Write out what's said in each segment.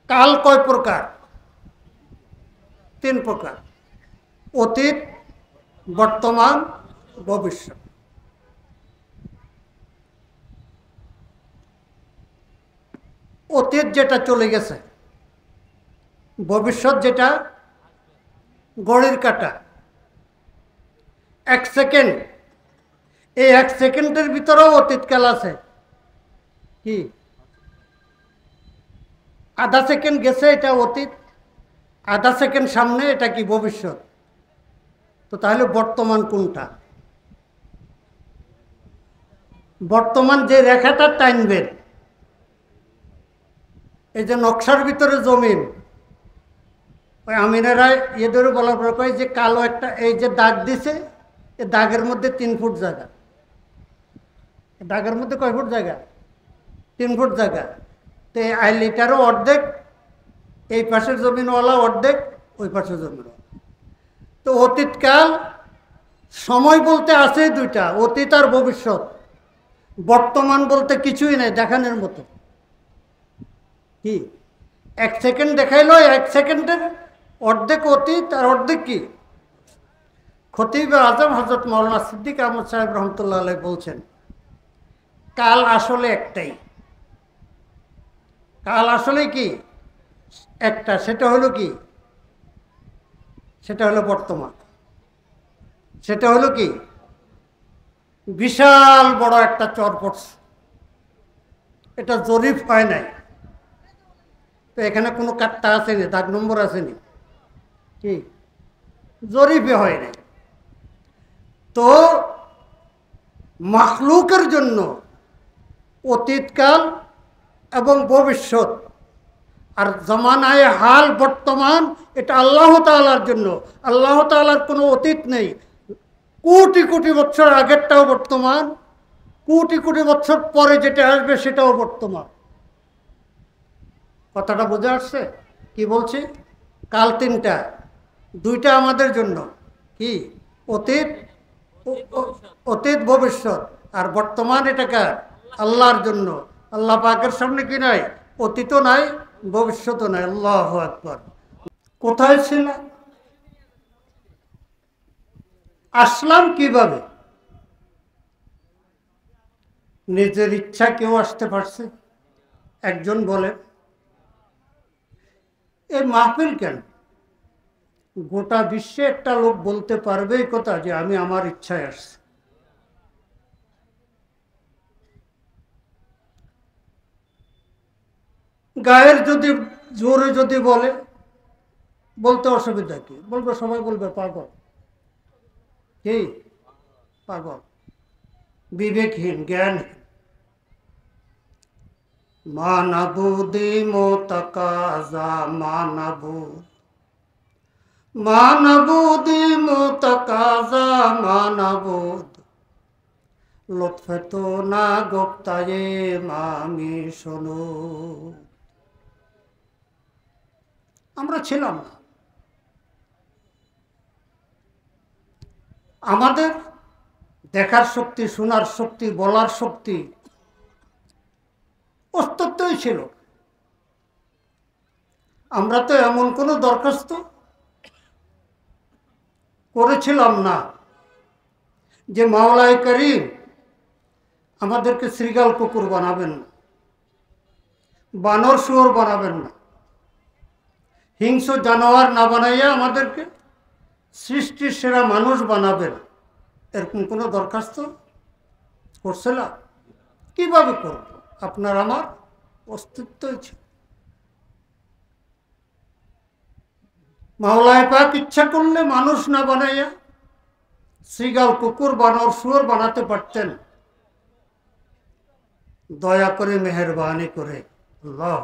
কাল কয় প্রকার? 3 প্রকার: অতীত, বর্তমান, ভবিষ্যৎ। অতীত যেটা চলে গেছে, ভবিষ্যৎ যেটা ঘড়ির কাঁটা, 1 সেকেন্ড, এই 1 সেকেন্ডের ভিতরেও অতীতকাল আছে। কি আধা সেকেন্ড গেছে, এটা অতীত। আধা সেকেন্ড সামনে, এটা কি ভবিষ্যৎ। তো তাহলে বর্তমান কোনটা? বর্তমান যে রেখাটা টাইনবেন, এই যে নকশার ভিতরে জমিন, ওই আমিনেরা ইয়ে ধরে বলার পর কয় যে কালো একটা এই যে দাগ দিছে, এই দাগের মধ্যে 3 ফুট জায়গা। দাগের মধ্যে কয় ফুট জায়গা? 3 ফুট জায়গা। তো এই আইলিটারও অর্ধেক, এই পাশের জমিনওয়ালা অর্ধেক, ওই পাশের জমিনওয়ালা। তো অতীতকাল, সময় বলতে আছে দুইটা, অতীত আর ভবিষ্যৎ। বর্তমান বলতে কিছুই নেই দেখানোর মতো। কি 1 সেকেন্ড দেখাইলো, 1 সেকেন্ডের অর্ধেক অতীত আর অর্ধেক কি। খতিব আজম হযরত মাওলানা সিদ্দিক আহমদ সাহেব রহমতুল্লাহ আলাইহি বলছেন, কাল আসলে একটাই। কাল আসলে কি একটা, সেটা হলো কি? সেটা হলো বর্তমান। সেটা হলো কি? বিশাল বড় একটা চর পড়ছে, এটা জরিপ হয় নাই। তো এখানে কোনো কাটটা আসেনি, দাগ নম্বর আসেনি, কি জরিপে হয় নাই। তো মাখলুকের জন্য অতীতকাল এবং ভবিষ্যৎ আর জামানায়ে হাল বর্তমান, এটা আল্লাহ তাআলার জন্য। আল্লাহ তাআলার কোনো অতীত নেই। কোটি কোটি বছর আগেরটাও বর্তমান, কোটি কোটি বছর পরে যেটা আসবে সেটাও বর্তমান। কথাটা বোঝা আসছে? কি বলছি? কাল 3টা, 2টা আমাদের জন্য। কি? অতীত, অতীত ভবিষ্যৎ। আর বর্তমান এটা কার? আল্লাহর জন্য। আল্লাহ পাকের সামনে কি নাই? অতীতও নাই, ভবিষ্যৎও নাই। আল্লাহু আকবার। কোথায় ছিলাম? আসলাম কিভাবে? নিজের ইচ্ছা কেউ আসতে পারছে? একজন বলে। এই মাহফিল কেন? গোটা বিশ্বে একটা লোক বলতে পারবে এই কথা যে আমি আমার ইচ্ছায় আসছি। গায়ের যদি জোরে যদি বলে, বলতে অসুবিধা কি? বলবে, সবাই বলবে পাগল। কি পাগল? বিবেকহীন, জ্ঞানহীন। মানাবুদি মোতাকাজা মানাবুদ, মানাবুদি মোতাকাজা মানাবুদ, লুৎফে তো না গুপ্তায়ে মামি শোনো। আমরা ছিলাম না। আমাদের দেখার শক্তি, শোনার শক্তি, বলার শক্তি অস্তিত্বই ছিল। আমরা তো এমন কোনো দরখাস্ত করেছিলাম না যে মাওলাই করিম আমাদেরকে শ্রীগাল কুকুর বানাবেন না, বানর শুয়োর বানাবেন না, হিংস্র জানোয়ার না বানাইয়া আমাদেরকে সৃষ্টির সেরা মানুষ বানাবেন। এরকম কোনো দরখাস্ত করছিলাম? কিভাবে করব? আপনার আমার অস্তিত্বই ছিল। মাওলায় পাক ইচ্ছা করলে মানুষ না বানাইয়া শ্রীগাল কুকুর বানর শুয়োর বানাতে পারতেন। দয়া করে, মেহেরবানি করে। আল্লাহ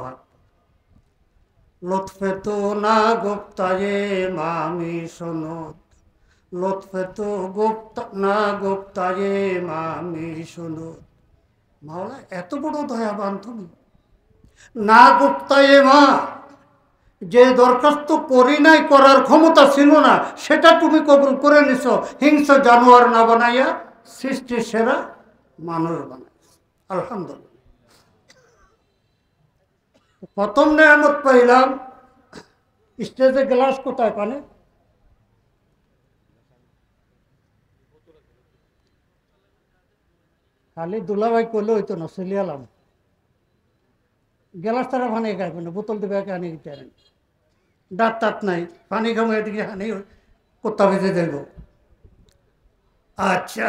লুৎফে তো না গুপ্তায়ে মামি শোনত, লুৎফে তো গুপ্ত না গুপ্তায়ে মামি শোনত। মাওলা এত বড় দয়াবান তুমি। না গুপ্তায়ে মা, যে দরখাস্ত করি নাই, করার ক্ষমতা ছিল না, সেটা তুমি কবুল করে নিছো। হিংস্র জানোয়ার না বানাইয়া সৃষ্টির সেরা মানুষ বানাইছ। আলহামদুলিল্লাহ। প্রথম নেয়ামত পাইলাম, স্টেজে গ্লাস কোথায় পানে? খালি দুলাভাই করলে হইতো না, চলিয়ালাম। গ্লাস তারা পানি খাইবে না, বোতল দিবে আনি দিতে পারেন। দাঁত টাত নাই, পানি খাবো এদিকে হানি কোথা ভেজে দেব। আচ্ছা,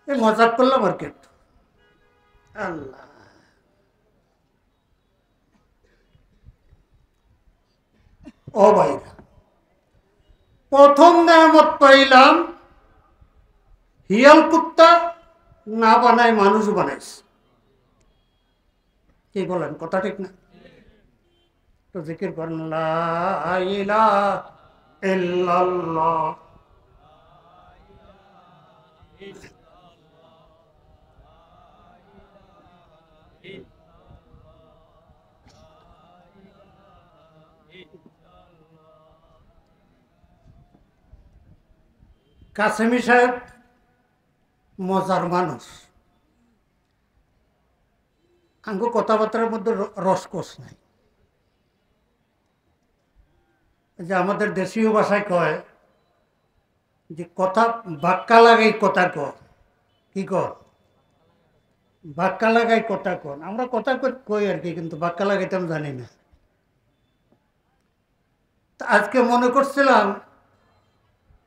এই মজাক করলাম আর কি একটু। আল্লাহ, ও ভাইরা, প্রথম নেয়ামত পাইলাম, হিয়াল কুত্তা না বানায় মানুষ বানাইছে। কি বলেন, কথা ঠিক না? তো জিকির করেন, লা ইলাহা ইল্লাল্লাহ। কাসেমি সাহেব মজার মানুষ, আঙ্গু কথাবার্তার মধ্যে রসকস নাই। যে আমাদের দেশীয় ভাষায় কয় যে কথা বাক্কা লাগাই কথা কর, কি কর? বাক্কা লাগাই কথা কর। আমরা কথা কই আর কি, কিন্তু বাক্কা লাগাইতে আমি জানি না। আজকে মনে করছিলাম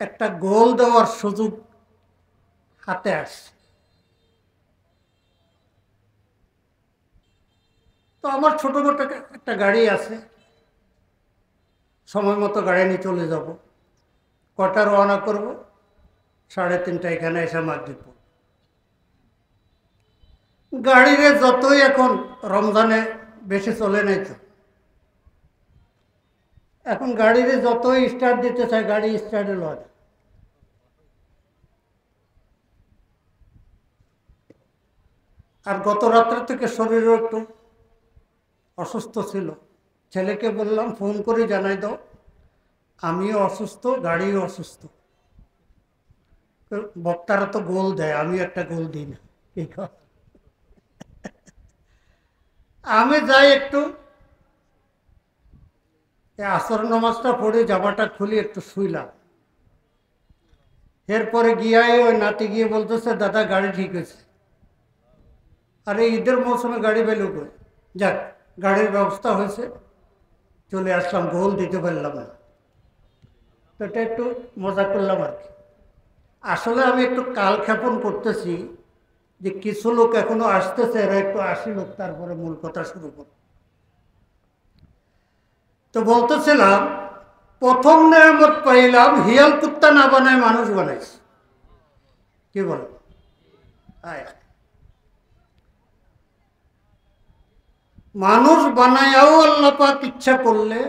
একটা গোল দেওয়ার সুযোগ হাতে আসছে। তো আমার ছোটখাটো একটা গাড়ি আছে, সময় মতো গাড়ি নিয়ে চলে যাব। কটা রওনা করব? 3:30 এখানে এসে মাগরিব। গাড়িরে যতই এখন রমজানে বেশি চলে নাই তো, এখন গাড়িরে যতই স্টার্ট দিতে চাই গাড়ি স্টার্টে লয়। আর গত রাত্রে থেকে শরীরও একটু অসুস্থ ছিল। ছেলেকে বললাম ফোন করে জানাই দাও, আমিও অসুস্থ, গাড়িও অসুস্থ। বক্তারা তো গোল দেয়, আমি একটা গোল দিই না। আমি যাই একটু আসর নামাজটা পড়ে জামাটা খুলি একটু শুইলাম। এরপরে গিয়াই ওই নাতি গিয়ে বলতেছে, দাদা গাড়ি ঠিক হয়েছে। আর এই ঈদের মৌসুমে গাড়ি পেলেও করে যাক, গাড়ির ব্যবস্থা হয়েছে, চলে আসলাম, গোল দিতে পারলাম না। তো এটা একটু মজা করলাম আর কি। আসলে আমি একটু কালক্ষেপণ করতেছি যে কিছু লোক এখনো আসতেছে, এরা একটু আসি লোক, তারপরে মূল কথা শুরু করব। তো বলতেছিলাম, প্রথম নেয়ামত পাইলাম, হিয়াল কুত্তা না বানায় মানুষ বানাইছে। কি বলে? মানুষ বানায়াও আল্লাহ পাক ইচ্ছা করলে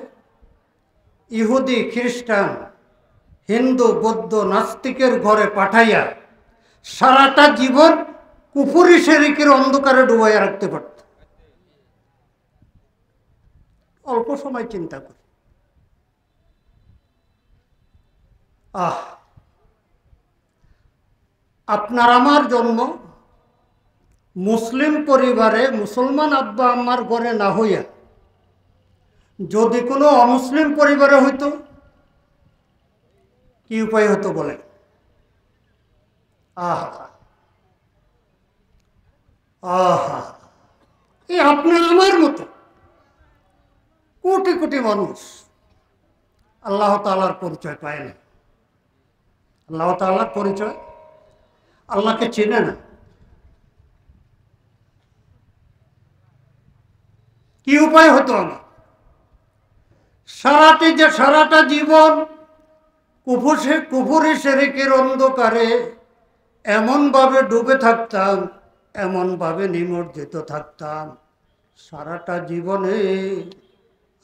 ইহুদি, খ্রিস্টান, হিন্দু, বৌদ্ধ, নাস্তিকের ঘরে পাঠাইয়া সারাটা জীবন কুফরি শিরকের অন্ধকারে ডুবাইয়া রাখতে পারত। অল্প সময় চিন্তা করি। আপনার আমার জন্ম মুসলিম পরিবারে, মুসলমান আব্বা আম্মার ঘরে না হইয়া যদি কোনো অমুসলিম পরিবারে হইতো, কি উপায় হতো বলে? আহা আহা, এই আপনার আমার মতো কোটি কোটি মানুষ আল্লাহ তাআলার পরিচয় পায় না। আল্লাহ তাআলার পরিচয়, আল্লাহকে চেনে না। কি উপায় হতো আমার? সারাটা জীবন কুফরি শিরকের অন্ধকারে এমনভাবে ডুবে থাকতাম, এমনভাবে নিমজ্জিত থাকতাম, সারাটা জীবনে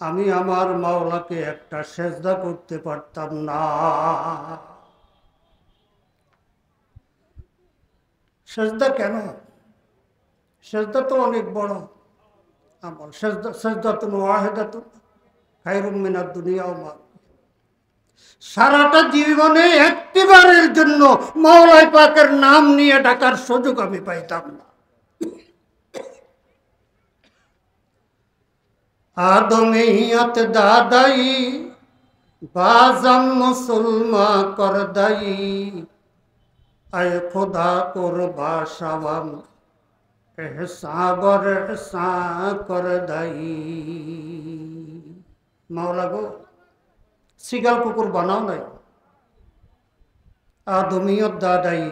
আমি আমার মাওলাকে একটা সেজদা করতে পারতাম না। সেজদা কেন? সেজদা তো অনেক বড় আমল। সেজদাতুন ওয়াহিদাতুন খায়রুম মিনাদ দুনিয়া ওয়া মা। সারাটা জীবনে একটিবারের জন্য মাওলাই পাকের নাম নিয়ে ডাকার সুযোগ আমি পাইতাম না। आदमियत दादाई बाजम मुसलमा कर दाई आय खुदा कुर्बा शवम एहसा बर एहसा कर दाई। মাওলা গো, শিগাল কুকুর বানাও নাই, আদমিয়ত দাদাই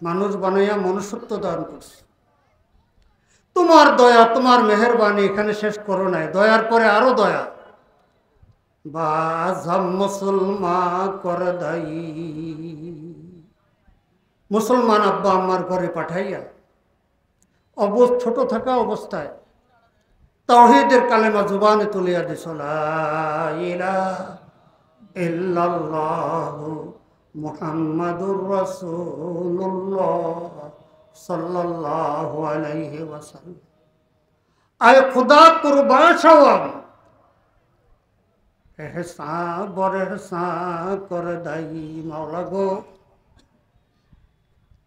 মানুষ বানাইয়া মনুষ্যত্ব দান করছে। তোমার দয়া তোমার মেহেরবানি এখানে শেষ করো নাই, দয়ার পরে আরো দয়া। বাজাম মুসলমান কর দাই, মুসলমান আব্বা আম্মার ঘরে পাঠাইয়া ছোট থাকা অবস্থায় তাওহীদের কালেমা জুবানে তুলিয়া দিছ, লা ইলাহা ইল্লাল্লাহু মুহাম্মাদুর রাসূলুল্লাহ সাল্লাল্লাহু আলাইহি ওয়াসাল্লাম। আয় খুদা কুরবান সওয়াব এহসা বর এহসা কর দাই। মাওলা গো,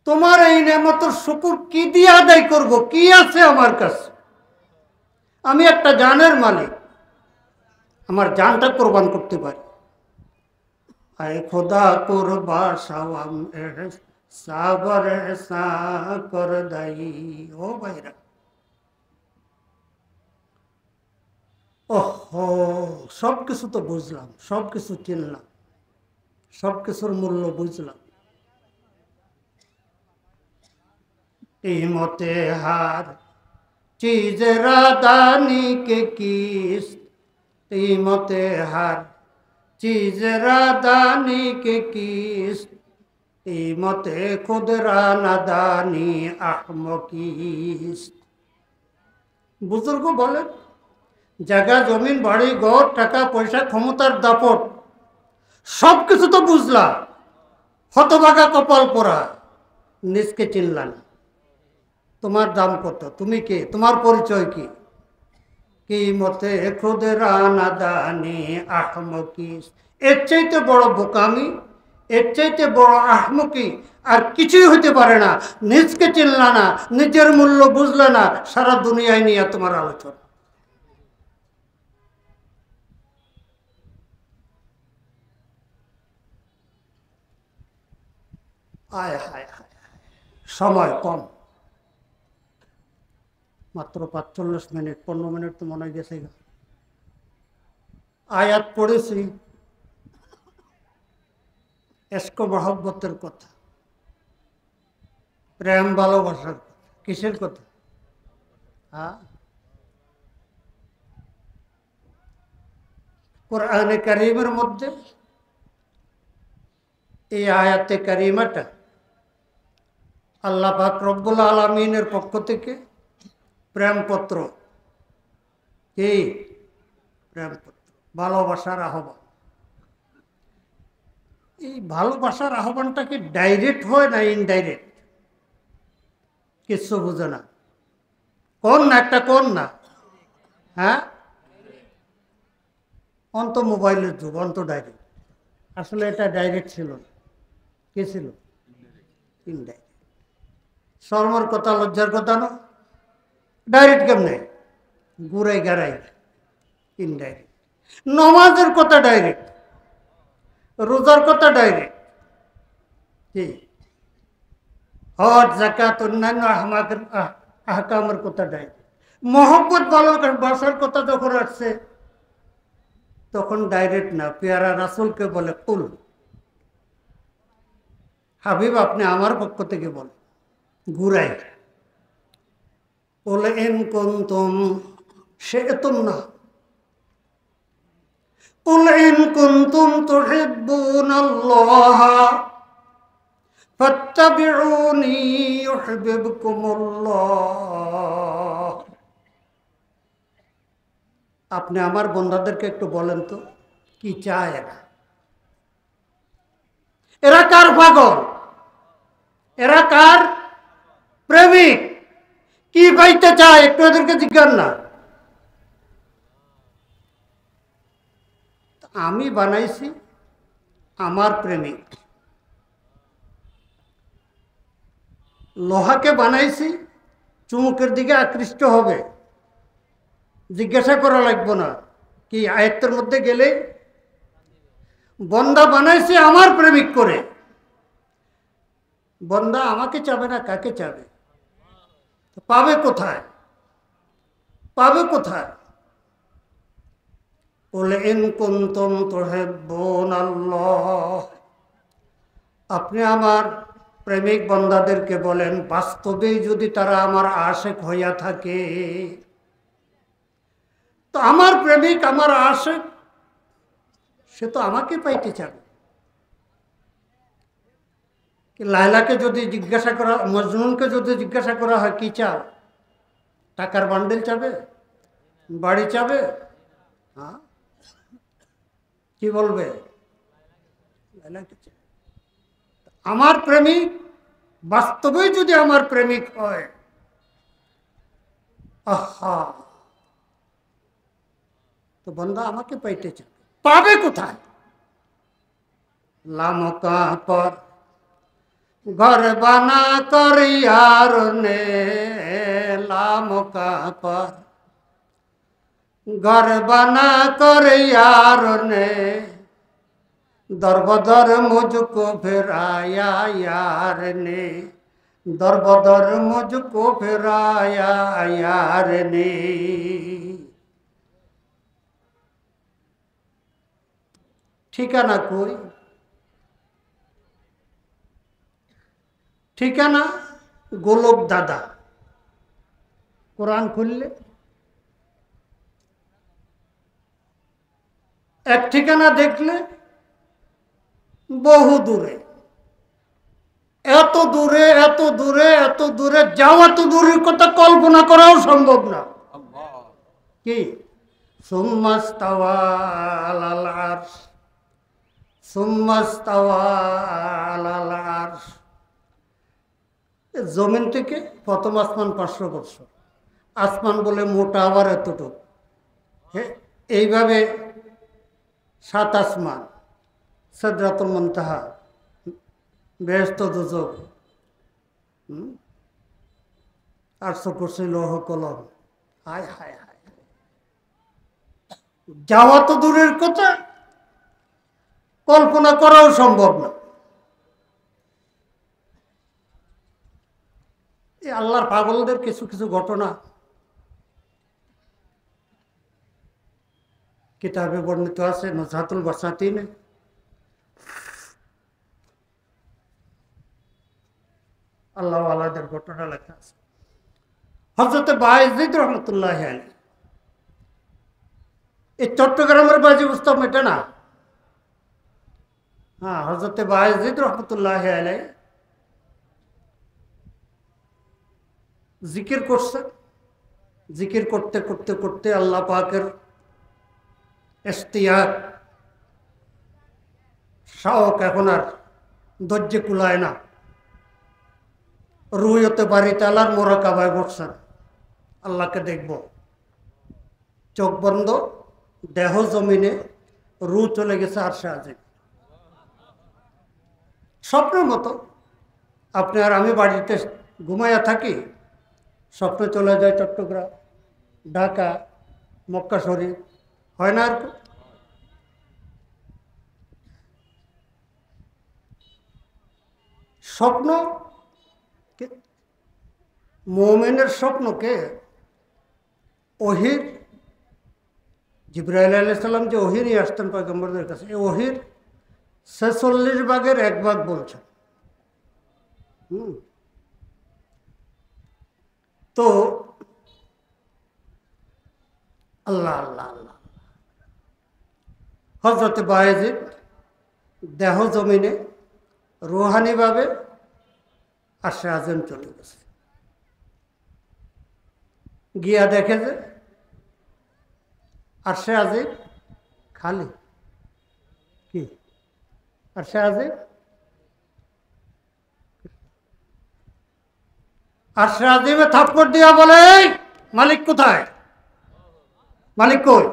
তোমার এই নেয়ামতের শুকর কি দিয়ে আদায় করব? কি আছে আমার কাছে? আমি একটা জানের মালিক, আমার জানটা কোরবান করতে পারি। আয় খোদা কুরবা সওয়াব এহসা বর এহসা কর দাই। ও ভাইরা, ওহো, সব কিছু তো বুঝলাম, সব কিছু চিনলাম, সব কিছুর মূল্য বুঝলাম। कीमते हार चीज रादानी के किस, कीमते हार चीज रादानी के किस, कीमते खुदरा नादानी अहमकीस। बुजुर्ग बोले, জায়গা জমিন বাড়ি ঘর টাকা পয়সা ক্ষমতার দাপট সব কিছু তো বুঝলা, হতভাগা কপাল পোড়া, নিজকে চিনলা না। তোমার দাম কত? তুমি কে? তোমার পরিচয় কি? কিমতে খুদরা নাদানি আহমকিস। এর চাইতে বড় বোকামি, এর চাইতে বড় আহমকি আর কিছুই হইতে পারে না। নিজকে চিনলা না, নিজের মূল্য বুঝলে না, সারা দুনিয়ায় নিয়ে তোমার আলোচনা। আয় হায় হায়, সময় কম, মাত্র ৪৫ মিনিট, ১৫ মিনিট তো মনে গেছে। আয়াত পড়েছি এশক মহব্বতের কথা, প্রেম ভালোবাসার কথা। কিসের কথা? কোরআনে কারীমের মধ্যে এই আয়াতে কারিমাটা আল্লাহ পাক রব্বুল আলামিনের পক্ষ থেকে প্রেমপত্র। কি প্রেমপত্র? ভালোবাসার আহ্বান। এই ভালোবাসার আহ্বানটা কি ডাইরেক্ট হয় না ইনডাইরেক্ট? কিছু বুঝে না। কোন না একটা কোন না, হ্যাঁ, অন্ত মোবাইলের যুগ, অন্ত ডাইরেক্ট। আসলে এটা ডাইরেক্ট ছিল না। কে ছিল? ইনডাইরেক্ট। শর্মর কথা, লজ্জার কথা না, ডাইরেক্ট কেমনে? গুড়াই গাড়াই, ইনডাইরেক্ট। নমাজের কথা ডাইরেক্ট, রোজার কথা ডাইরেক্ট, কি হজ যাকাত অন্যান্য আহকামের কথা ডাইরেক্ট। মহব্বত ভালোবাসার কথা যখন আসছে তখন ডাইরেক্ট না, পেয়ারা রাসূলকে বলে কুল, হাবিব আপনি আমার পক্ষ থেকে বলেন, ঘুরাই। বলে ইন কুনতুম শি'তুম না, কুল ইন কুনতুম তুহিব্বুনাল্লাহ ফাত্তাবিউনি ইউহিব্বুকুমুল্লাহ। আপনি আমার বন্দাদেরকে একটু বলেন তো কি চায় এরা? এরা কার পাগল? এরা কার প্রেমিক? কি পাইতে চায় একটু এদেরকে জিজ্ঞাসা না। আমি বানাইছি আমার প্রেমিক, লোহাকে বানাইছি চুমুকের দিকে আকৃষ্ট হবে, জিজ্ঞাসা করা লাগবে না, কি আয়াতের মধ্যে গেলে বন্দা বানাইছে আমার প্রেমিক করে, বন্দা আমাকে চাবে না কাকে চাবে? পাবে কোথায়? পাবে কোথায়? বলে ইন কুনতুম তুহিব্বুনাল্লাহ, আপনি আমার প্রেমিক বন্দাদেরকে বলেন বাস্তবেই যদি তারা আমার আশিক হইয়া থাকে, তো আমার প্রেমিক আমার আশিক, সে তো আমাকে পাইতে চাবে। লায়লাকে যদি জিজ্ঞাসা করা, মজনুনকে যদি জিজ্ঞাসা করা হয় কি চাও, টাকার বান্ডেল চাবে, বাড়ি চাবে? হ্যাঁ, কি বলবে? লায়লাকে চাবে। আমার প্রেমিক বাস্তবেই যদি আমার প্রেমিক হয়, আহা, তো বন্দা আমাকে পাইতে চাবে, পাবে কোথায়? লামকা পর ঘর বানা কর यार ने, लामका पर घर बना कर यार ने, दर बदर मुझको फिराया यार ने, दर बदर मुझको फिराया यार ने। ठिकाना कोई, ঠিকানা গোলক দাদা। কোরআন খুললে এক ঠিকানা, দেখলে বহু দূরে, এত দূরে এত দূরে এত দূরে, যাওয়া তো দূরের কথা কল্পনা করাও সম্ভব না। কি সুম্মাস্তাওয়া আলাল আরশ, সুম্মাস্তাওয়া আলাল আরশ, জমিন থেকে প্রথম আসমান 500 বছর, আসমান বলে মোটা আবার এতটুকু, হ্যাঁ, এইভাবে 7 আসমান, সিদরাতুল মুনতাহা, বেহেশত দোজখ, আরশ কুরসি লৌহ কলম, হায় হায় হায়, যাওয়া তো দূরের কথা, কল্পনা করাও সম্ভব না। আল্লাহর পাগলদের কিছু কিছু ঘটনা কিতাবে বর্ণিত আছে, নুজহাতুল বাসাতিনে। আল্লাহ আলাদের ঘটনা লেখা আছে। হযরত বায়েজিদ রহমতুল্লাহ আলাইহি, এই চট্টগ্রামের বাজি বুঝতাম এটা না, হ্যাঁ, হযরত বায়েজিদ রহমতুল্লাহ আলাইহি জিকির করছেন, জিকির করতে করতে করতে আল্লাহ পাকের ইশতিয়াক, শওক এখন আর ধৈর্য কুলায় না, রুয়তে বাড়ি তালার মোরাকাবায় বসছেন, আল্লাহকে দেখব, চোখ বন্ধ, দেহ জমিনে, রু চলে গেছে আরশে আজিম। স্বপ্নের মতো আপনি আর আমি বাড়িতে ঘুমাইয়া থাকি, স্বপ্নে চলে যায় চট্টগ্রাম, ঢাকা, মক্কা শরীফ, হয় না? আর স্বপ্ন, মুমিনের স্বপ্নকে ওহির, জিবরাইল আলাইহিস সালাম যে ওহি নিয়ে আসতেন পয়গম্বরদের কাছে, এই ওহির 46 ভাগের 1 ভাগ বলছেন। তো আল্লাহ আল্লাহ আল্লাহ, হযরত বায়েজিদ দেহ জমিনে, রুহানিভাবে আরশে আজিম চলে গেছে। গিয়া দেখে যে আরশে আজিম খালি। কি আরশে আজিম? আরশে আজিমে থাপ্পড় দিয়া বলে, মালিক কোথায়? মালিক কই?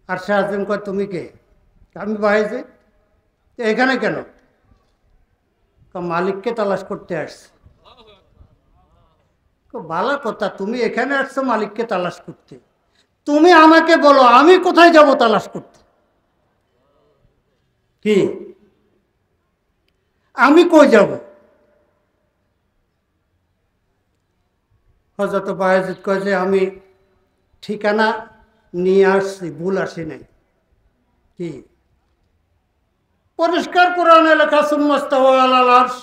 আরশে আজিম কয় তুমি কে? আমি বায়েজিদ। এখানে কেন? মালিককে তালাশ করতে আসছে। ভালো কথা, তুমি এখানে আসছো মালিককে তালাশ করতে, তুমি আমাকে বলো আমি কোথায় যাব তালাশ করতে? কি আমি কই যাব? হযরত বায়েজিদ কয় যে আমি ঠিকানা নিয়ে আসছি, ভুল আসি নাই। কি পরিষ্কার কোরআনে লেখা সুম্মাস্তাওয়া আলাল আরশ।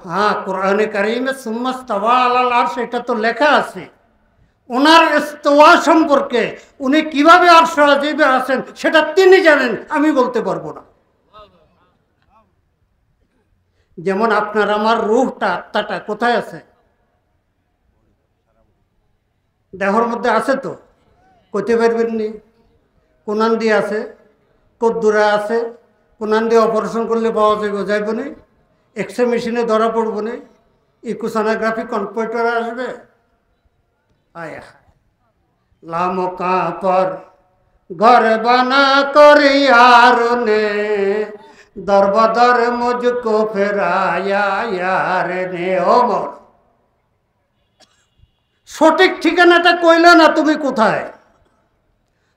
হ্যাঁ, কোরআনে কারিমে সুম্মাস্তাওয়া আলাল আরশ এটা তো লেখা আছে। ওনার ইস্তিওয়া সম্পর্কে, উনি কিভাবে আরশ আজিমে আছেন সেটা তিনি জানেন, আমি বলতে পারবো না। যেমন আপনার আমার রূহটা, আত্মাটা কোথায় আছে? দেহর মধ্যে আছে তো, কইতে পারবেন নি? কোনান দিয়ে আছে, কদ্দুরা আছে, কোনান দিয়ে অপারেশন করলে পাওয়া যাবে, যাইব নি? এক্সরে মেশিনে ধরা পড়ব নি? ইকোসোনোগ্রাফি কম্পিউটারে আসবে? আয় লামকা পর ঘর বানা করি আর নে, দরবদর মুঝকো ফেরায়া ইয়ার নে। ও মর, সঠিক ঠিকানাটা কইলে না, তুমি কোথায়?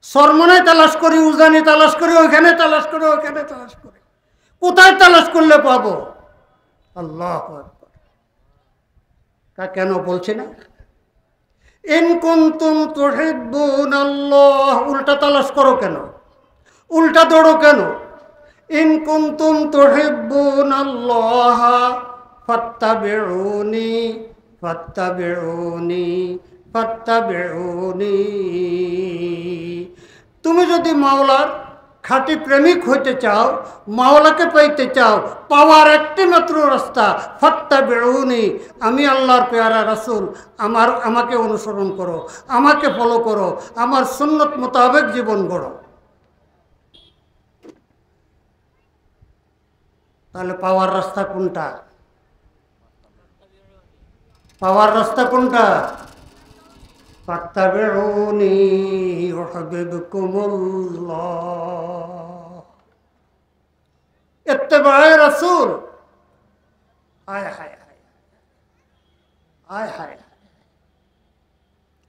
সরমনায় তালাশ করি, উজানি তালাশ করি, ওইখানে তালাশ করি, ওইখানে তালাশ করি, কোথায় তালাশ করলে পাবো? আল্লাহু আকবার। তা কেন বলছি না? ইন কুনতুম তুহিব্বুনাল্লাহ, উল্টা তালাশ করো কেন? উল্টা দৌড়ো কেন? ইন কুনতুম তুহিব্বুনাল্লাহ ফাত্তাবিউনি ফাত্তাবিউনি ফাত্তাবিউনি। তুমি যদি মাওলার খাঁটি প্রেমিক হইতে চাও, মাওলাকে পাইতে চাও, পাওয়ার একটি মাত্র রাস্তা ফাত্তাবিউনি, আমি আল্লাহর পেয়ারা রাসূল, আমাকে অনুসরণ করো, আমাকে ফলো করো, আমার সুন্নত মোতাবেক জীবন গড়ো। তাহলে পাওয়ার রাস্তা কোনটা? পাওয়ার রাস্তা কোনটা? ফাত্তাবিউনি ইউহিব্বুকুমুল্লাহ। ইত্তেবায়ে রাসূল। হায় হায় হায় হায় হায়।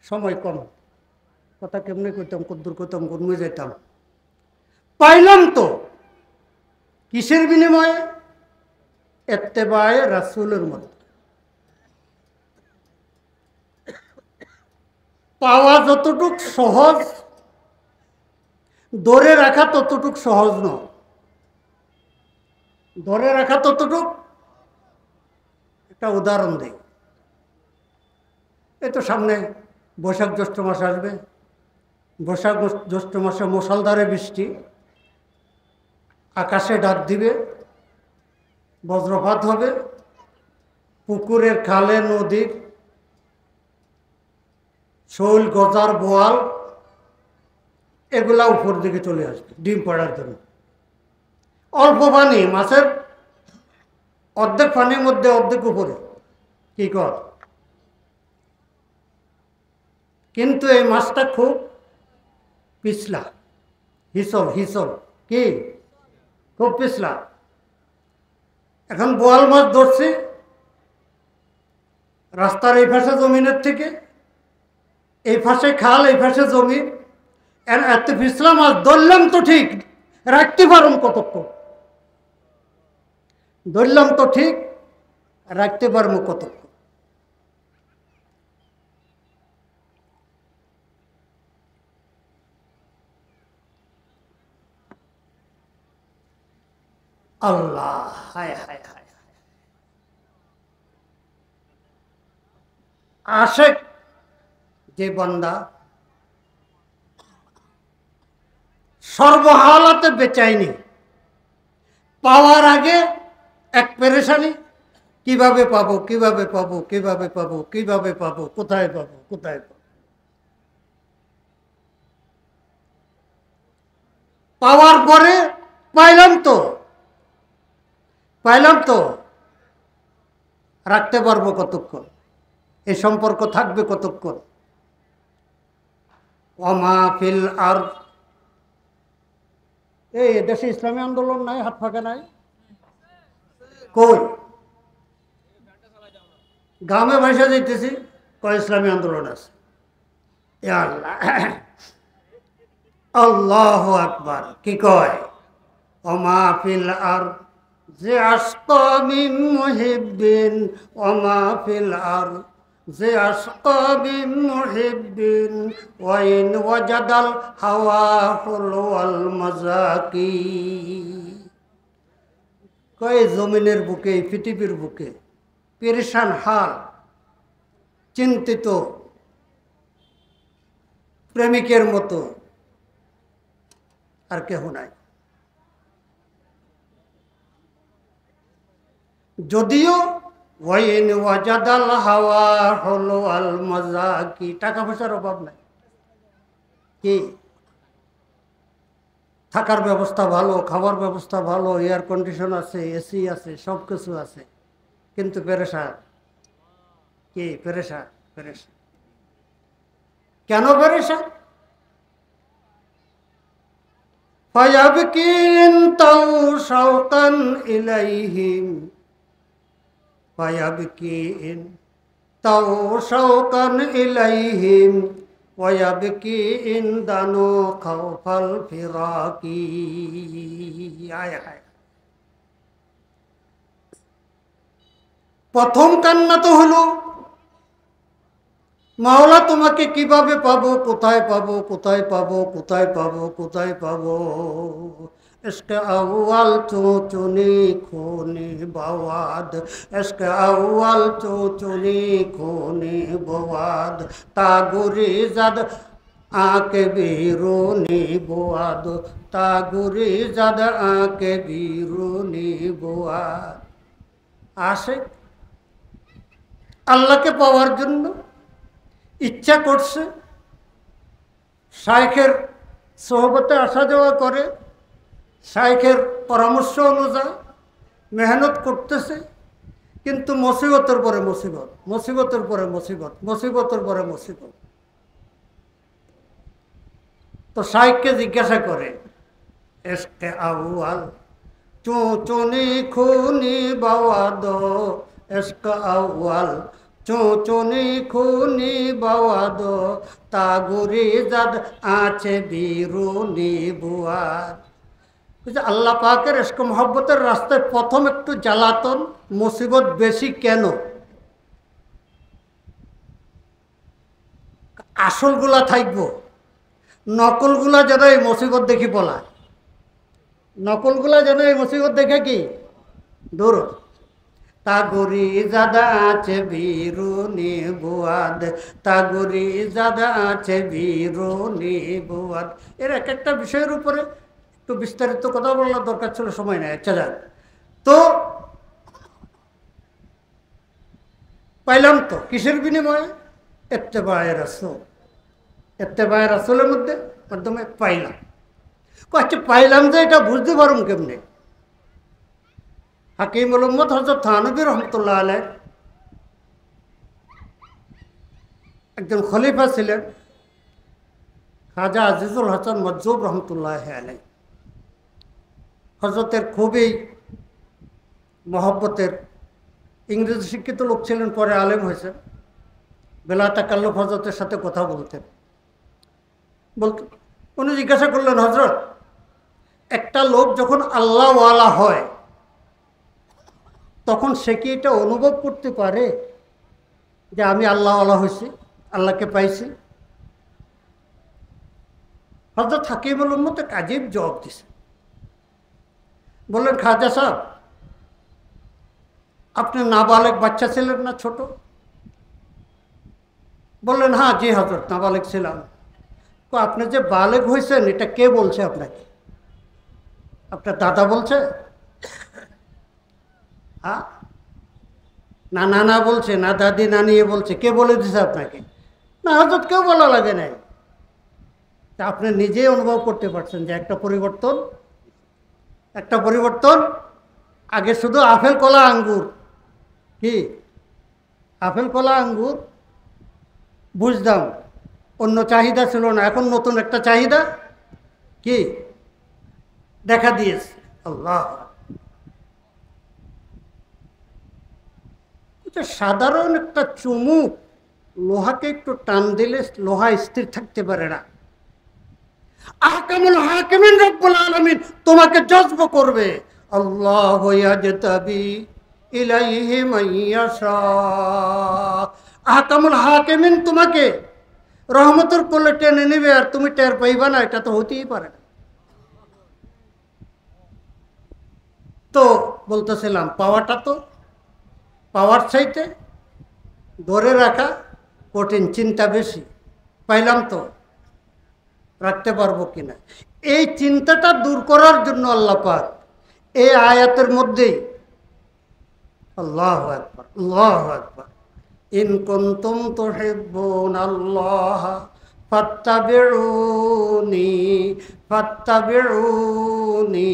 সময় কম, কথা কেমনে কইতাম, কদ্দুর কইতাম, গুনমে যেতাম। পাইলাম তো কিসের বিনিময়ে? ইত্তেবায়ে রাসূলের মধ্যে। পাওয়া যতটুক সহজ, ধরে রাখা ততটুক সহজ নয়। ধরে রাখা ততটুক, একটা উদাহরণ দেই। এই তো সামনে বৈশাখ জ্যৈষ্ঠ মাস আসবে। বৈশাখ জ্যৈষ্ঠ মাসে মুষলধারে বৃষ্টি, আকাশে ডাক দিবে, বজ্রপাত হবে, পুকুরের, খালে, নদীর শৈল, গজার, বোয়াল এগুলা উপর দিকে চলে আসবে ডিম পাড়ার জন্য। অল্প পানি, মাছের অর্ধেক পানির মধ্যে অর্ধেক উপরে, কি কর? কিন্তু এই মাছটা খুব পিছলা, হিসল হিসল, কি খুব পিছলা। এখন বোয়াল মাছ ধরছি রাস্তার এই পাশে জমিনের থেকে, এই পাশে খাল, এই পাশে জমি, এত পিছলা মাছ ধরলাম তো ঠিক, রাখতে পারুন কতক্ষণ? ধরলাম তো ঠিক, রাখতে পারবো কতক্ষণ? আল্লাহ, হায় হায় হায়। আশেক যে বান্দা সর্বহালাতে বেচাইনি, পাওয়ার আগে এক পেরেশানি, কিভাবে পাবো, কিভাবে পাবো, কিভাবে পাবো, কিভাবে পাবো, কোথায় পাবো, কোথায় পাবো। পাওয়ার পরে পাইলাম তো, পাইলাম তো, রাখতে পারবো কতক্ষণ? এই সম্পর্ক থাকবে কতক্ষণ? ওমা ফিল আর, এই দেশে ইসলামী আন্দোলন নাই, হাত ফাঁকা নাই, কই? গ্রামে ভাষা যাইতেছি, কয় ইসলামী আন্দোলন আছে। ইয়া আল্লাহ, আল্লাহু আকবার, কি কয়? ওমা ফিল আর যে আশকা মিন মুহিব্বিন, ওমা ফিল আর যে আশকা মিন মুহিব্বিন, ওয়াইন ওয়াজাদাল হাওয়া হুলওয়াল মাজাকি। কয় জমিনের বুকে, পৃথিবীর বুকে পেরেশান হাল, চিন্তিত প্রেমিকের মতো আর কেহ নাই। যদিও ওয়াইন ওয়াজাদাল হাওয়া হলো আল মাজাকি, টাকা পয়সার অভাব নাই, কি থাকার ব্যবস্থা ভালো, খাবার ব্যবস্থা ভালো, এয়ার কন্ডিশন আছে, এসি আছে, সব কিছু আছে, কিন্তু পেরেশান। কি পেরেশান? পেরেশান কেন? পেরেশান ফায়াবকিন তাও শাওকান ইলাইহিম, ফায়াবকিন তাও শাওকান ইলাইহিম, ওয়ায়াবকি ইনদানো খাওফাল ফিরাকি। আয় হায়, প্রথম কান্না তো হলো মাওলা তোমাকে কিভাবে পাবো, কোথায় পাবো, কোথায় পাবো, কোথায় পাবো, কোথায় পাবো। ইশক আউয়াল চুচুনি খুনি বওয়াদ, ইশক আউয়াল চুচুনি খুনি বওয়াদ, তাগুরি জাদ আঁকে বিরুনি বোয়াদ, তাগুরি জাদ আঁকে বিরুনি বোয়াদ। আসে আল্লাহকে পাওয়ার জন্য ইচ্ছা করছে, শাইখের সোহবতে আসা যাওয়া করে, শাইখের পরামর্শ অনুযায়ী মেহনত করতেছে, কিন্তু মুসিবতের পরে মুসিবত, মুসিবতের পরে মুসিবত, মুসিবতের পরে মুসিবত। তো শাইখকে জিজ্ঞাসা করে, ইশকে আউয়াল চুচুনি খুনি বাওয়াদ, ইশকে আউয়াল চুচুনি খুনি বাওয়াদ, তাগুরি জাদ আছে বিরুনি বুয়াদ। আল্লাহ পাকের ইশক মহব্বতের রাস্তায় প্রথম একটু জ্বালাতন, মুসিবত বেশি কেন? আসলগুলা থাকবো, নকলগুলা যেন এই মুসিবত দেখি পলায়, নকলগুলা যেন এই মুসিবত দেখে কি দূর। তাগুরি জাদা আছে বিরুনি বুয়াদ, তাগুরি জাদা আছে বিরুনি বুয়াদ। এর এক একটা বিষয়ের উপরে একটু বিস্তারিত কথা বলার দরকার ছিল, সময় নেই। আচ্ছা যাক, তো পাইলাম তো কিসের বিনিময়ে? ইত্তেবায়ে রাসূল, ইত্তেবায়ে রাসূলের মধ্যে মাধ্যমে পাইলাম। আচ্ছা পাইলাম যে এটা বুঝতে পারুম কেমনে? হাকিমুল উম্মত হযরত থানভী রহমতুল্লাহ আলাইহ একজন খলিফা ছিলেন, খাজা আজিজুল হাসান মজজুব রহমতুল্লাহ আলাইহ। হযরতের খুবই মহব্বতের, ইংরেজি শিক্ষিত লোক ছিলেন, পরে আলেম হয়েছেন। বেলা তাকাল্লুফ হযরতের সাথে কথা বলতেন। উনি জিজ্ঞাসা করলেন, হযরত, একটা লোক যখন আল্লাহওয়ালা হয় তখন সে কি এটা অনুভব করতে পারে যে আমি আল্লাহওয়ালা হয়েছি, আল্লাহকে পাইছি? হযরত হাকিমুল উম্মত এক আজীব জবাব দিছে। বললেন, খাজা সাহেব, আপনি নাবালেগ বাচ্চা ছিলেন না, ছোট? বললেন, হ্যাঁ জি হযরত, নাবালেগ ছিলাম। তো আপনি যে বালেগ হয়েছেন এটা কে বলছে আপনাকে? আপনার দাদা বলছে? হ্যাঁ, না নানা বলছে, না দাদি নানি বলছে, কে বলে দিছে আপনাকে? না হযরত, কেউ বলা লাগে নাই। তা আপনি নিজেই অনুভব করতে পারছেন যে একটা পরিবর্তন, একটা পরিবর্তন। আগে শুধু আপেল কলা আঙ্গুর, কি আপেল কলা আঙ্গুর বুঝতাম, অন্য চাহিদা ছিল না। এখন নতুন একটা চাহিদা কি দেখা দিয়েছে। আল্লাহ, সাধারণ একটা চুমুক লোহাকে একটু টান দিলে লোহা স্থির থাকতে পারে না। আহকামুল হাকিমিন রব্বুল আলামিন তোমাকে জজব করবে। আল্লাহু ইয়াজতাবি ইলাইহি মাইয়াশা। আহকামুল হাকিমিন তোমাকে রহমতের কোলে টেনে নেবে আর তুমি টের পাইবা না, এটা তো হতেই পারে না। তো বলতেছিলাম পাওয়াটা তো পাওয়ার চাইতে ধরে রাখা কঠিন, চিন্তা বেশি। পাইলাম তো, রাখতে পারবো কিনা এই চিন্তাটা দূর করার জন্য আল্লাহ পাক এই আয়াতের মধ্যেই আল্লাহু আকবার আল্লাহু আকবার ইন কুনতুম তুহিব্বুনাল্লাহ ফাত্তাবিউনি ফাত্তাবিউনি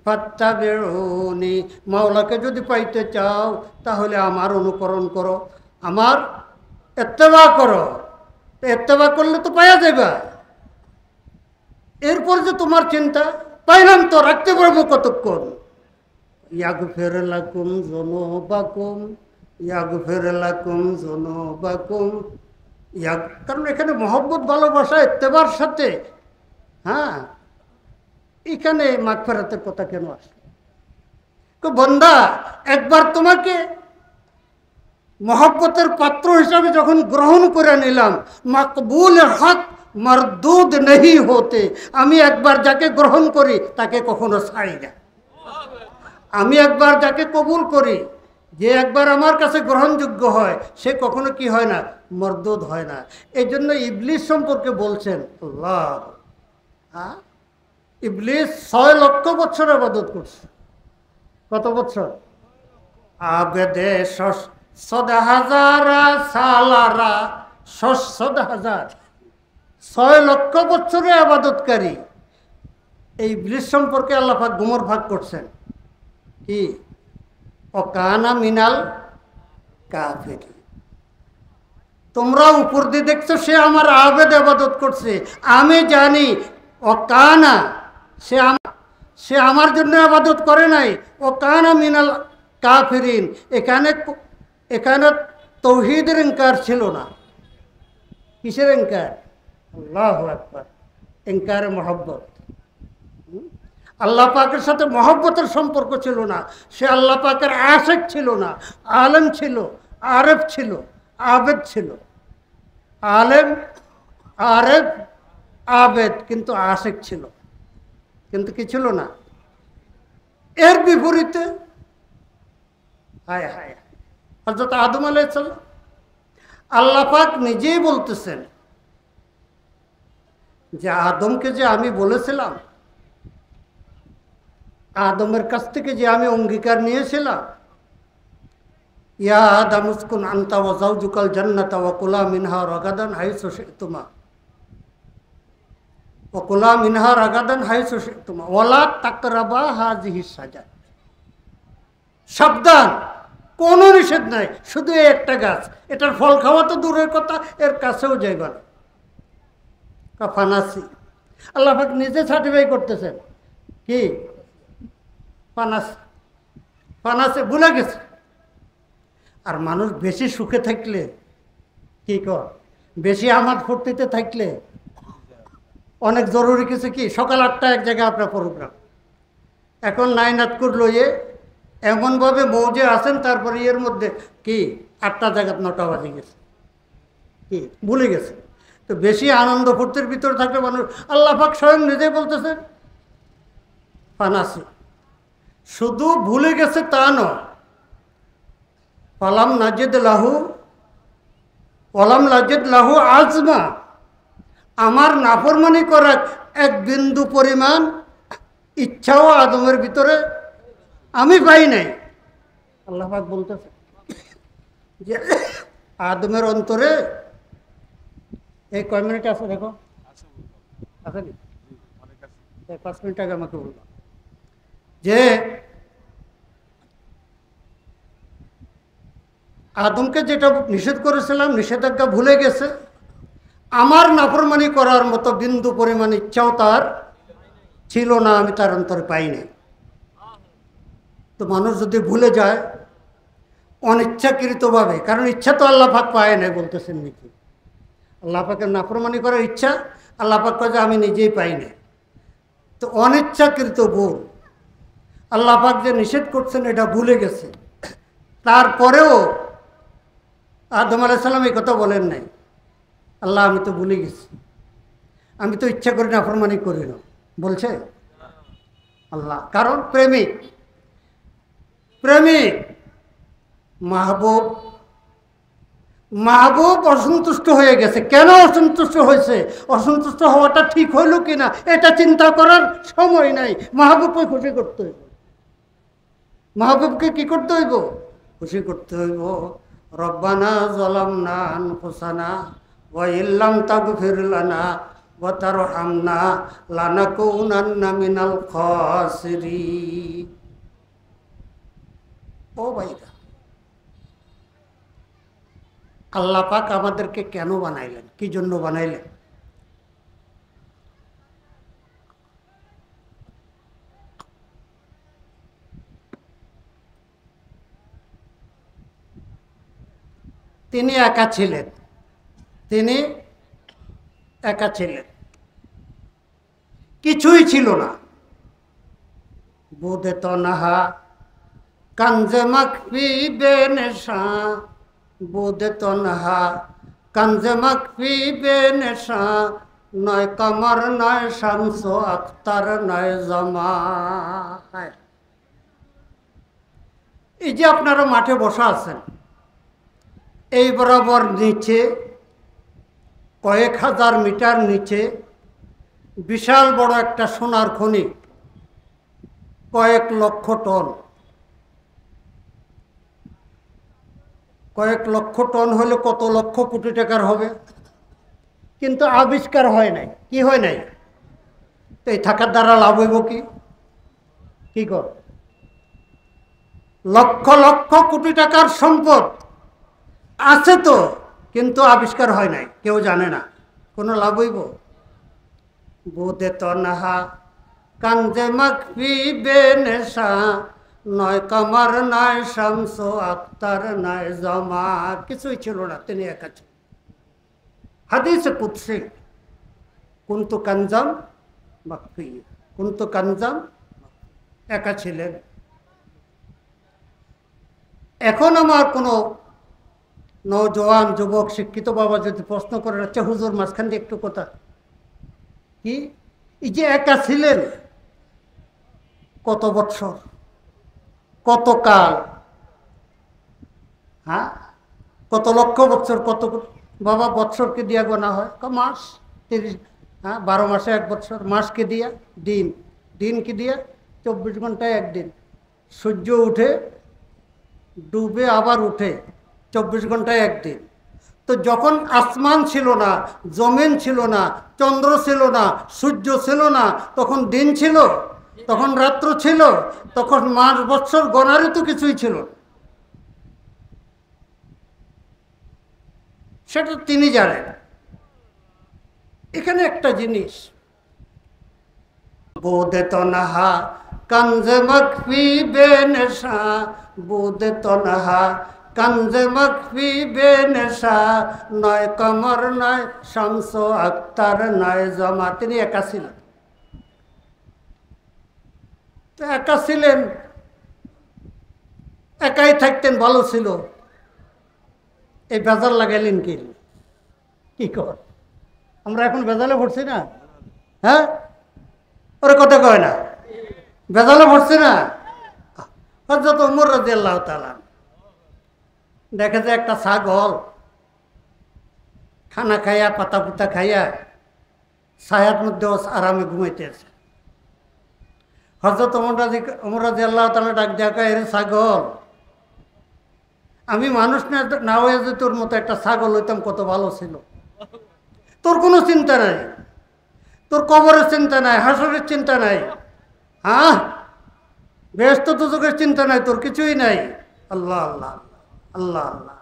ফাত্তাবিউনি। মাওলাকে যদি পাইতে চাও তাহলে আমার অনুকরণ করো, আমার ইত্তেবা করো। ইত্তেবা করলে তো পাওয়া যাবে। এরপর যে তোমার চিন্তা, পাইলাম তো, রাখতে পারবো কতক্ষণ। ইয়াগফির লাকুম যুনুবাকুম ইয়াগফির লাকুম যুনুবাকুম। কারণ এখানে মহব্বত ভালোবাসা ইত্তেবার সাথে, হ্যাঁ, এখানে মাগফিরাতের কথা কেন আসে? বন্দা, একবার তোমাকে মহব্বতের পাত্র হিসাবে যখন গ্রহণ করে নিলাম, মাকবুল হক মরদুদ নেই হতে। আমি একবার যাকে গ্রহণ করি তাকে কখনো ছাড়ি না। আমি একবার যাকে কবুল করি, যে একবার আমার কাছে গ্রহণযোগ্য হয়, সে কখনো কি হয় না, মরদুদ হয় না। এই জন্য ইবলিস সম্পর্কে বলছেন আল্লাহ, হ্যাঁ, ইবলিস 6 লক্ষ বছর ইবাদত করছে। কত বছর? আবেদে সদ হাজারা সালারা 6 লক্ষ বছরে আবাদতকারী এই ইবলিস সম্পর্কে আল্লাহ পাক গুমর ভাগ করছেন কি, অকানা মিনাল কাফির। তোমরা উপর দিয়ে দেখছো সে আমার আবেদ আবাদত করছে, আমি জানি অকানা সে আমার জন্য আবাদত করে নাই। অকানা মিনাল কাফিরিন, এখানে তৌহিদের ইনকার ছিল না। কিসের ইনকার? আল্লাহু আকবার, ইনকারে মহব্বত। আল্লাহ পাকের সাথে মহব্বতের সম্পর্ক ছিল না। সে আল্লাহ পাকের আশেক ছিল না, আলেম ছিল, আরেফ ছিল, আবেদ ছিল। আলেম, আরেফ, আবেদ, কিন্তু আশেক ছিল, কিন্তু কি ছিল না। এর বিপরীতে হায় হায় হযরত আদম আলাইহিস সালাম, আল্লাহ পাক নিজেই বলতেছেন যে আদমকে যে আমি বলেছিলাম, আদমের কাছ থেকে যে আমি অঙ্গীকার নিয়েছিলাম, ইয়া আদম উসকুন আনতা ওয়া যাওজুকাল জান্নাতা ওয়া কুলা মিনহা রাগাদান হাইসু শি'তুমা ওয়া কুলা মিনহা রাগাদান হাইসু শি'তুমা ওয়ালা তাকরাবা হাযিহিস শাজার। সাবধান, কোনো নিষেধ নাই, শুধু একটা গাছ, এটার ফল খাওয়া তো দূরের কথা, এর কাছেও যাইবা না। ফানাসি, আল্লাহ পাক নিজে সার্টিফাই করতেছেন কি, ফানাসে ভুলে গেছে। আর মানুষ বেশি সুখে থাকলে কি কর, বেশি আমার ফুর্তিতে থাকলে অনেক জরুরি কিছু কি, সকাল 8টা এক জায়গায় আপনার প্রোগ্রাম, এখন 9 করলো এমনভাবে মৌজে আছেন, তারপরে এর মধ্যে কি 8টা জায়গা 9টা বাজে গেছে, কি ভুলে গেছে। তো বেশি আনন্দ ফুর্তির ভিতরে থাকলে মানুষ, আল্লাহ পাক স্বয়ং নিজে বলতেছেন ফানাসি। শুধু ভুলে গেছে তা নয়, ওয়ালাম নাজিদ লাহু আজমা, আমার নাফরমানি করার এক বিন্দু পরিমাণ ইচ্ছাও আদমের ভিতরে আমি পাই নাই। আল্লাহ পাক বলতেছে যে আদমের অন্তরে, এই কয় মিনিট আছে দেখো, আছে কি 5 মিনিট আগে আমাকে বললাম যে আদমকে যেটা নিষেধ করেছিলাম, নিষেধাজ্ঞা ভুলে গেছে। আমার নাফরমানি করার মতো বিন্দু পরিমাণ ইচ্ছাও তার ছিল না, আমি তার অন্তরে পাই নাই। তো মানুষ যদি ভুলে যায়, অনিচ্ছাকৃতভাবে, কারণ ইচ্ছা তো আল্লাহ পাক পায় নাই বলতেছেন নাকি? আল্লাহ পাকের নাফরমানি করার ইচ্ছা আল্লাহ পাক কয় যে আমি নিজেই পাই না। তো অনিচ্ছাকৃত ভুল, আল্লাহ পাক যে নিষেধ করছেন এটা ভুলে গেছে। তারপরেও আদম আলাইহিস সালাম এই কথা বলেন নাই, আল্লাহ আমি তো ভুলে গেছি, আমি তো ইচ্ছা করি নাফরমানি করি না, বলছে আল্লাহ। কারণ প্রেমিক, প্রেমিক মাহবুব, মাহবুব অসন্তুষ্ট হয়ে গেছে। কেন অসন্তুষ্ট হয়েছে, অসন্তুষ্ট হওয়াটা ঠিক হইল কিনা এটা চিন্তা করার সময় নাই। মাহবুবকে খুশি করতে হইব, মাহবুবকে কি করতে হইব, খুশি করতে হইব। রব্বানা যালামনা আনফুসানা ওয়া ইল্লাম তাগফির লানা ওয়া তারহামনা লানাকুনান্না মিনাল খাসিরিন। ও ভাইরা, আল্লাহ পাক আমাদেরকে কেন বানাইলেন, কি জন্য বানাইলেন? তিনি একা ছিলেন, তিনি একা ছিলেন, কিছুই ছিল না। বুদে তনহা কানজে মাকফি বেনেশা, বুদে তনহা কানজে মাকফি বেনেশা, নয় কমর নয় শামস আখতার নয় জমা। এই যে আপনারা মাঠে বসা আছেন, এই বরাবর নিচে কয়েক হাজার মিটার নিচে বিশাল বড় একটা সোনার খনি, কয়েক লক্ষ টন, কয়েক লক্ষ টন হলে কত লক্ষ কোটি টাকার হবে, কিন্তু আবিষ্কার হয় নাই। কি হয় নাই? তো এই থাকার দ্বারা লাভ হইব কি? কি কর, লক্ষ লক্ষ কোটি টাকার সম্পদ আছে তো, কিন্তু আবিষ্কার হয় নাই, কেউ জানে না, কোনো লাভ হইব? বুদে তনহা কানজে মাকফি বেনেশা, নয় কামার নয় শামস আখতার নয় জমা, কিছুই ছিল না, তিনি একা ছিলেন। হাদিসে কুদসি, কুনতু কানজাম মাকফি, কুনতু কানজাম, একা ছিলেন। এখন আমার কোনো নওজোয়ান যুবক শিক্ষিত বাবা যদি প্রশ্ন করেন, আচ্ছা হুজুর মাঝখান দিয়ে একটু কথা কি, এই যে একা ছিলেন কত বৎসর, কত কাল, হ্যাঁ কত লক্ষ বৎসর, কত বাবা বৎসরকে দিয়া গোনা হয়? মাস 30, হ্যাঁ 12 মাসে 1 বৎসর। মাসকে দিয়া দিন, দিনকে দিয়া 24 ঘন্টায় একদিন। সূর্য উঠে ডুবে আবার উঠে, 24 ঘন্টায় একদিন। তো যখন আসমান ছিল না, জমিন ছিল না, চন্দ্র ছিল না, সূর্য ছিল না, তখন দিন ছিল, তখন রাত্র ছিল, তখন মাস বৎসর গণারই তো কিছুই ছিল। সেটা তিনি জানেন। এখানে একটা জিনিস, বুদে তনহা কানজে মাকফি বেনেশা, বুদে তনহা কানজে মাকফি বেনেশা, নয় কমর নয় শামস আখতার নয় জমা। তিনি একা ছিলেন। তো একা ছিলেন, একাই থাকতেন, ভালো ছিল। এই বেজাল লাগাইলেন কি? কি কর, আমরা এখন বেজালে পড়ছি না? হ্যাঁ, ওরা কথা কয় না, বেজালে পড়ছি না? হযরত ওমর রাদিয়াল্লাহু তাআলা দেখে যে একটা ছাগল খানা খাইয়া পাতা পুতা খাইয়া ছায়ার মধ্যে আরামে ঘুমাইতেছে। হযরত ওমর রাদিয়াল্লাহু তাআলা ডাক দেখা, এর ছাগল, আমি মানুষ না হয়ে যে তোর মতো একটা ছাগল হইতাম কত ভালো ছিল। তোর কোনো চিন্তা নাই, তোর কবরের চিন্তা নাই, হাসরের চিন্তা নাই, হ্যাঁ বেহেশত দোজখের চিন্তা নাই, তোর কিছুই নাই। আল্লাহ আল্লাহ আল্লাহ আল্লাহ।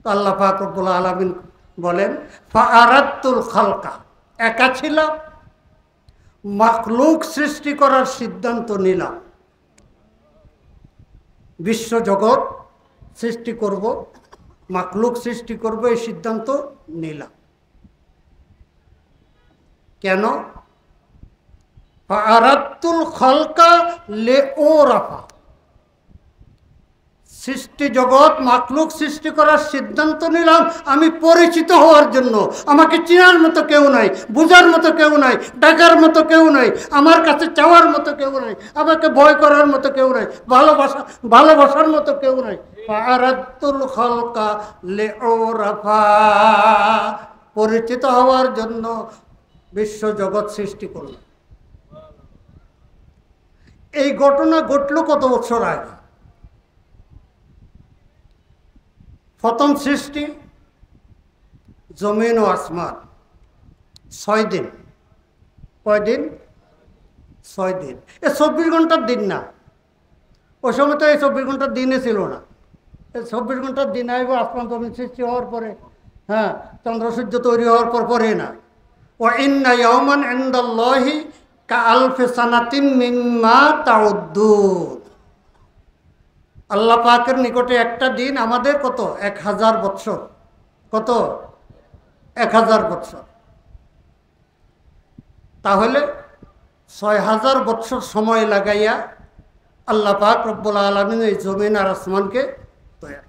তো আল্লাহ পাক রব্বুল আলামিন বলেন, ফাআরাতুল খালকা, একা ছিলাম, মাখলুক সৃষ্টি করার সিদ্ধান্ত নিলাম। বিশ্বজগৎ সৃষ্টি করব, মাখলুক সৃষ্টি করব, এই সিদ্ধান্ত নিলাম। কেন? ফাআরাদতুল খালকা লিউরাফা, সৃষ্টি জগৎ মাখলুক সৃষ্টি করার সিদ্ধান্ত নিলাম আমি পরিচিত হওয়ার জন্য। আমাকে চেনার মতো কেউ নাই, বুঝার মতো কেউ নাই, ডাকার মতো কেউ নাই, আমার কাছে চাওয়ার মতো কেউ নাই, আমাকে ভয় করার মতো কেউ নাই, ভালোবাসার মতো কেউ নাই। ফাআরাদতুল খালকা লিউরাফা, পরিচিত হওয়ার জন্য বিশ্ব জগৎ সৃষ্টি করলাম। এই ঘটনা ঘটল কত বছর আগে? প্রথম সৃষ্টি জমিন ও আসমান, 6 দিন। কয়দিন? 6 দিন। 24 ঘন্টার দিন না, ওই সময় তো এই 24 ঘন্টার দিনে ছিল না। এই 24 ঘন্টার দিন আইব আসমান জমিন সৃষ্টি হওয়ার পরে, হ্যাঁ, চন্দ্র সূর্য তৈরি হওয়ার পরে না। ওয়া ইন্না ইয়াওমান ইনদাল্লাহি কাআলফি সানাতিন মিম্মা তাউদ্দুন, আল্লাহ পাকের নিকটে একটা দিন আমাদের কত? 1000 বৎসর। কত? 1000 বৎসর। তাহলে 6000 বৎসর সময় লাগাইয়া আল্লাহ পাক রব্বুল আলামিন এই জমিন আর আসমানকে তৈরি।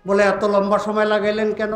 বলে এত লম্বা সময় লাগাইলেন কেন?